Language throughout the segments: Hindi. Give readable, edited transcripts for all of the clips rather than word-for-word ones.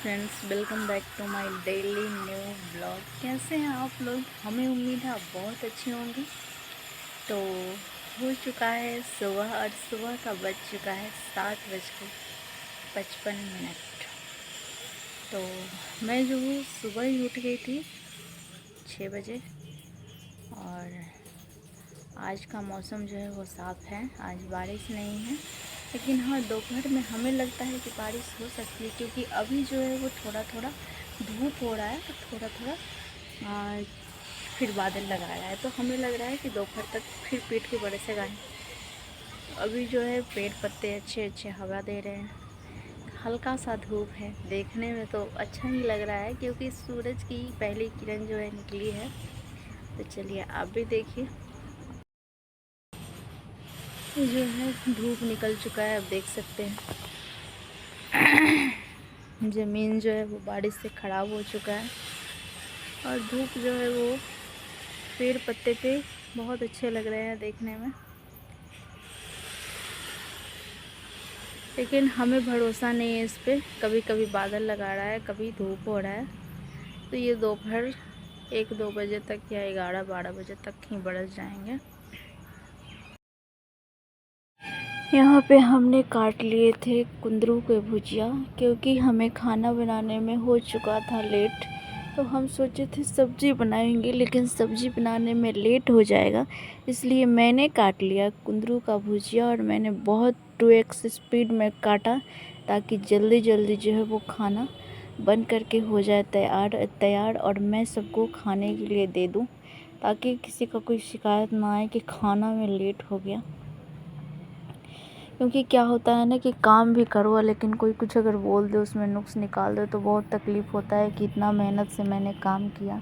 Friends, welcome back to my daily new blog. कैसे हैं आप लोग? हमें उम्मीद है आप बहुत अच्छे होंगे। तो हो चुका है सुबह और सुबह का बज चुका है 7:55। तो मैं जो हूँ सुबह ही उठ गई थी 6 बजे। और आज का मौसम जो है वो साफ़ है, आज बारिश नहीं है। लेकिन हाँ, दोपहर में हमें लगता है कि बारिश हो सकती है, क्योंकि अभी जो है वो थोड़ा थोड़ा धूप हो रहा है, तो थोड़ा थोड़ा फिर बादल लगा रहा है। तो हमें लग रहा है कि दोपहर तक फिर पेट के बरसेगा ही। अभी जो है पेड़ पत्ते अच्छे अच्छे हवा दे रहे हैं, हल्का सा धूप है, देखने में तो अच्छा ही लग रहा है, क्योंकि सूरज की पहली किरण जो है निकली है। तो चलिए आप भी देखिए, जो है धूप निकल चुका है, आप देख सकते हैं। ज़मीन जो है वो बारिश से ख़राब हो चुका है, और धूप जो है वो पेड़ पत्ते पे बहुत अच्छे लग रहे हैं देखने में। लेकिन हमें भरोसा नहीं है इस पे, कभी कभी बादल लगा रहा है, कभी धूप हो रहा है। तो ये दोपहर 1-2 बजे तक या 11-12 बजे तक ही बरस जाएंगे। यहाँ पे हमने काट लिए थे कुंदरू के भुजिया, क्योंकि हमें खाना बनाने में हो चुका था लेट। तो हम सोचे थे सब्ज़ी बनाएंगे, लेकिन सब्ज़ी बनाने में लेट हो जाएगा, इसलिए मैंने काट लिया कुंदरू का भुजिया। और मैंने बहुत 2x स्पीड में काटा, ताकि जल्दी जल्दी जो है वो खाना बन करके हो जाए तैयार और मैं सबको खाने के लिए दे दूँ, ताकि किसी का कोई शिकायत ना आए कि खाना में लेट हो गया। क्योंकि क्या होता है ना कि काम भी करो, लेकिन कोई कुछ अगर बोल दे, उसमें नुक्स निकाल दे, तो बहुत तकलीफ़ होता है कि इतना मेहनत से मैंने काम किया,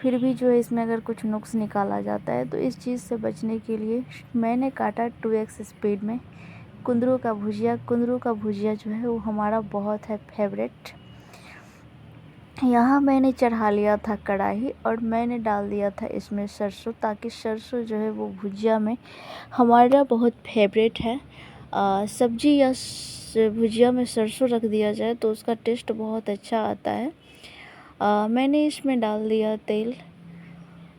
फिर भी जो है इसमें अगर कुछ नुक्स निकाला जाता है। तो इस चीज़ से बचने के लिए मैंने काटा 2x स्पीड में कुंदरू का भुजिया। कुंदरू का भुजिया जो है वो हमारा बहुत है फेवरेट। यहाँ मैंने चढ़ा लिया था कढ़ाई, और मैंने डाल दिया था इसमें सरसों, ताकि सरसों जो है वो भुजिया में हमारा बहुत फेवरेट है। सब्जी या भुजिया में सरसों रख दिया जाए तो उसका टेस्ट बहुत अच्छा आता है। मैंने इसमें डाल दिया तेल,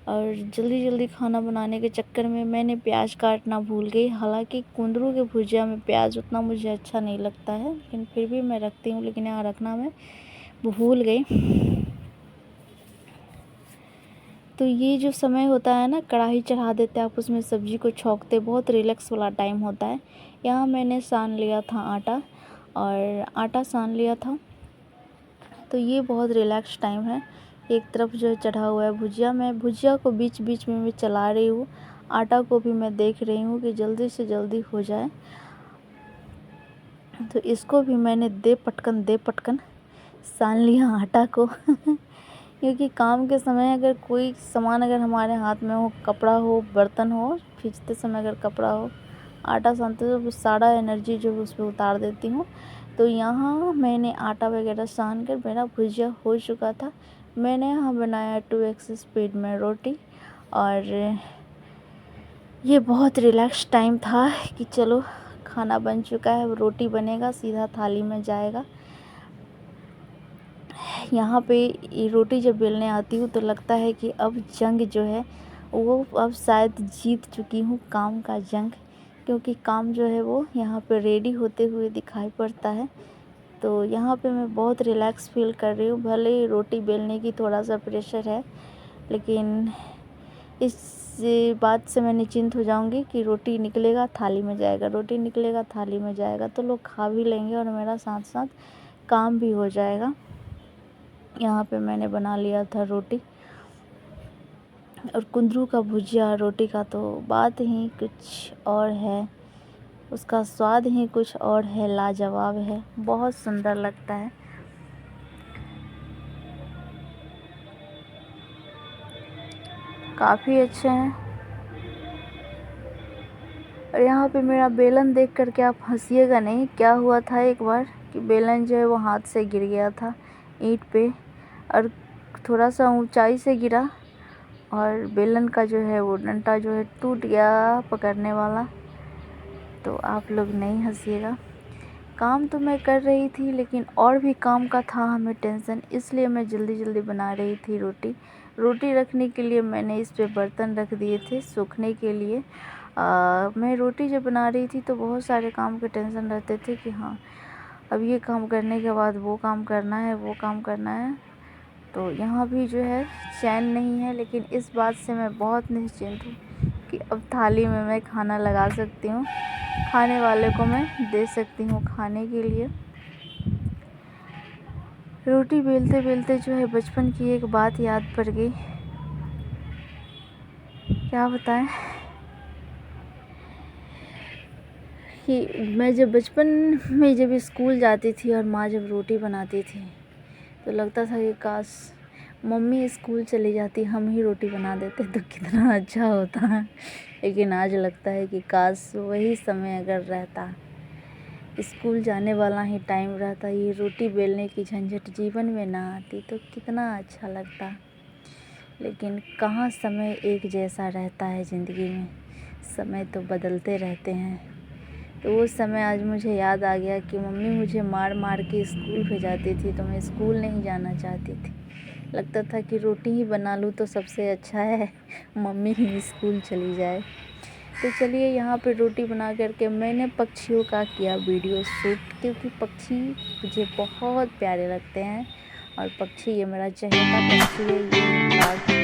और जल्दी जल्दी खाना बनाने के चक्कर में मैंने प्याज काटना भूल गई। हालांकि कुंदरू के भुजिया में प्याज उतना मुझे अच्छा नहीं लगता है, लेकिन फिर भी मैं रखती हूँ, लेकिन यहाँ रखना मैं भूल गई। तो ये जो समय होता है ना, कढ़ाई चढ़ा देते आप, उसमें सब्ज़ी को छौंकते, बहुत रिलैक्स वाला टाइम होता है। यहाँ मैंने सान लिया था आटा, और आटा सान लिया था, तो ये बहुत रिलैक्स टाइम है। एक तरफ जो चढ़ा हुआ है भुजिया, मैं भुजिया को बीच बीच में मैं चला रही हूँ, आटा को भी मैं देख रही हूँ कि जल्दी से जल्दी हो जाए। तो इसको भी मैंने दे पटकन सान लिया आटा को। क्योंकि काम के समय अगर कोई सामान अगर हमारे हाथ में हो, कपड़ा हो, बर्तन हो, खींचते समय अगर कपड़ा हो, आटा सानते तो सारा एनर्जी जो है उस पर उतार देती हूँ। तो यहाँ मैंने आटा वगैरह सान कर मेरा भुजिया हो चुका था। मैंने यहाँ बनाया 2x स्पीड में रोटी, और ये बहुत रिलैक्स टाइम था कि चलो खाना बन चुका है, रोटी बनेगा, सीधा थाली में जाएगा। यहाँ पे ये रोटी जब बेलने आती हूँ तो लगता है कि अब जंग जो है वो अब शायद जीत चुकी हूँ, काम का जंग। क्योंकि काम जो है वो यहाँ पे रेडी होते हुए दिखाई पड़ता है। तो यहाँ पे मैं बहुत रिलैक्स फील कर रही हूँ। भले ही रोटी बेलने की थोड़ा सा प्रेशर है, लेकिन इस बात से मैं निश्चिंत हो जाऊँगी कि रोटी निकलेगा थाली में जाएगा, रोटी निकलेगा थाली में जाएगा, तो लोग खा भी लेंगे और मेरा साथ साथ काम भी हो जाएगा। यहाँ पे मैंने बना लिया था रोटी, और कुंदरू का भुजिया रोटी का तो बात ही कुछ और है, उसका स्वाद ही कुछ और है, लाजवाब है, बहुत सुंदर लगता है। काफ़ी अच्छे हैं। और यहाँ पे मेरा बेलन देख कर के आप हंसिएगा नहीं। क्या हुआ था एक बार कि बेलन जो है वो हाथ से गिर गया था ईंट पे, और थोड़ा सा ऊंचाई से गिरा, और बेलन का जो है वो डंटा जो है टूट गया पकड़ने वाला। तो आप लोग नहीं हंसिएगा। काम तो मैं कर रही थी लेकिन और भी काम का था हमें टेंशन, इसलिए मैं जल्दी जल्दी बना रही थी रोटी। रोटी रखने के लिए मैंने इस पे बर्तन रख दिए थे सूखने के लिए। मैं रोटी जब बना रही थी तो बहुत सारे काम के टेंशन रहते थे कि हाँ अब ये काम करने के बाद वो काम करना है, वो काम करना है। तो यहाँ भी जो है चैन नहीं है, लेकिन इस बात से मैं बहुत निश्चिंत हूँ कि अब थाली में मैं खाना लगा सकती हूँ, खाने वाले को मैं दे सकती हूँ खाने के लिए। रोटी बेलते बेलते जो है बचपन की एक बात याद पड़ गई, क्या बताएं कि मैं जब बचपन में जब स्कूल जाती थी और माँ जब रोटी बनाती थी तो लगता था कि काश मम्मी स्कूल चली जाती, हम ही रोटी बना देते तो कितना अच्छा होता है। लेकिन आज लगता है कि काश वही समय अगर रहता, स्कूल जाने वाला ही टाइम रहता, ये रोटी बेलने की झंझट जीवन में ना आती तो कितना अच्छा लगता। लेकिन कहाँ समय एक जैसा रहता है ज़िंदगी में, समय तो बदलते रहते हैं। तो वो समय आज मुझे याद आ गया कि मम्मी मुझे मार मार के स्कूल भेजाती थी तो मैं स्कूल नहीं जाना चाहती थी। लगता था कि रोटी ही बना लूँ तो सबसे अच्छा है, मम्मी ही स्कूल चली जाए। तो चलिए यहाँ पे रोटी बना करके मैंने पक्षियों का किया वीडियो शूट, क्योंकि पक्षी मुझे बहुत प्यारे लगते हैं और पक्षी ये मेरा चहेता पक्षी है, ये काग।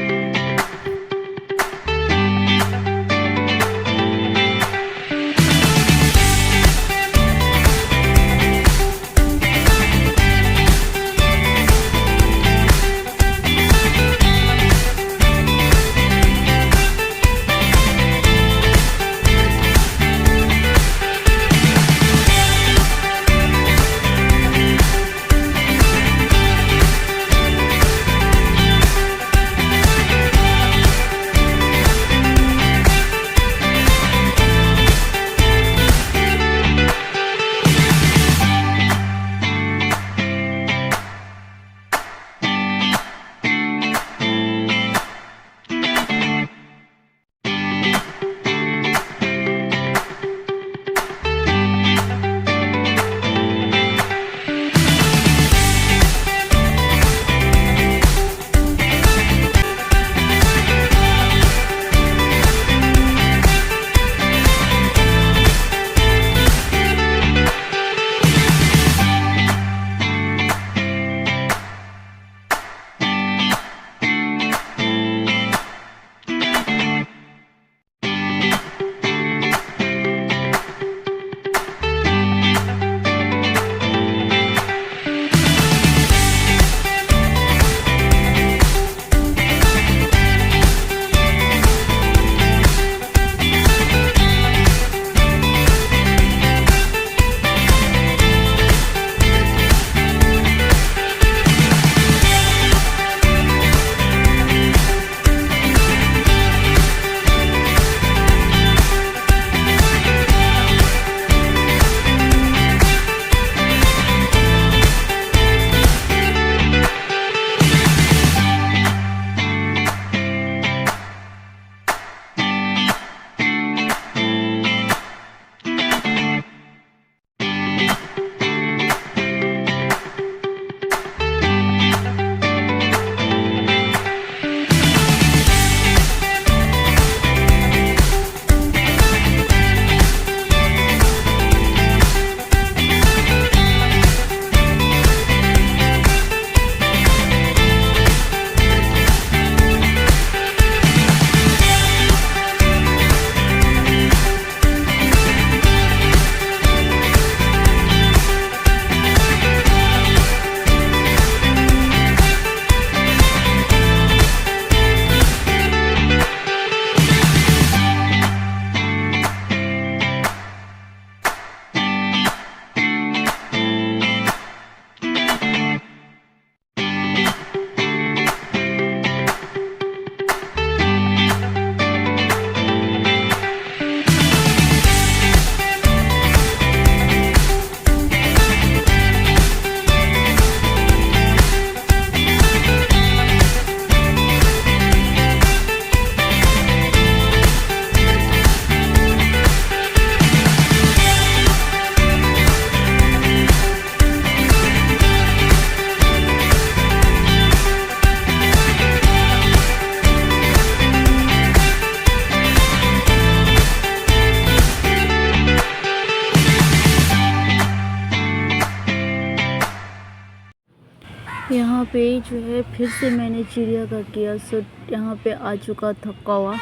यहाँ पे जो है फिर से मैंने चिड़िया का किया शूट। यहाँ पे आ चुका था कौवा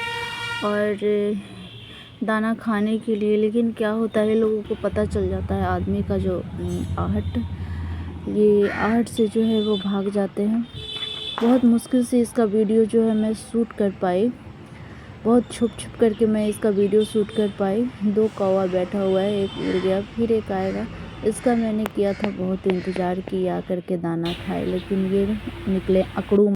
और दाना खाने के लिए, लेकिन क्या होता है लोगों को पता चल जाता है आदमी का जो आहट, ये आहट से जो है वो भाग जाते हैं। बहुत मुश्किल से इसका वीडियो जो है मैं शूट कर पाई, बहुत छुप करके मैं इसका वीडियो शूट कर पाई। 2 कौवा बैठा हुआ है, एक उड़ गया फिर एक आएगा। इसका मैंने किया था बहुत इंतज़ार कि आ करके दाना खाए, लेकिन ये निकले अकड़ू।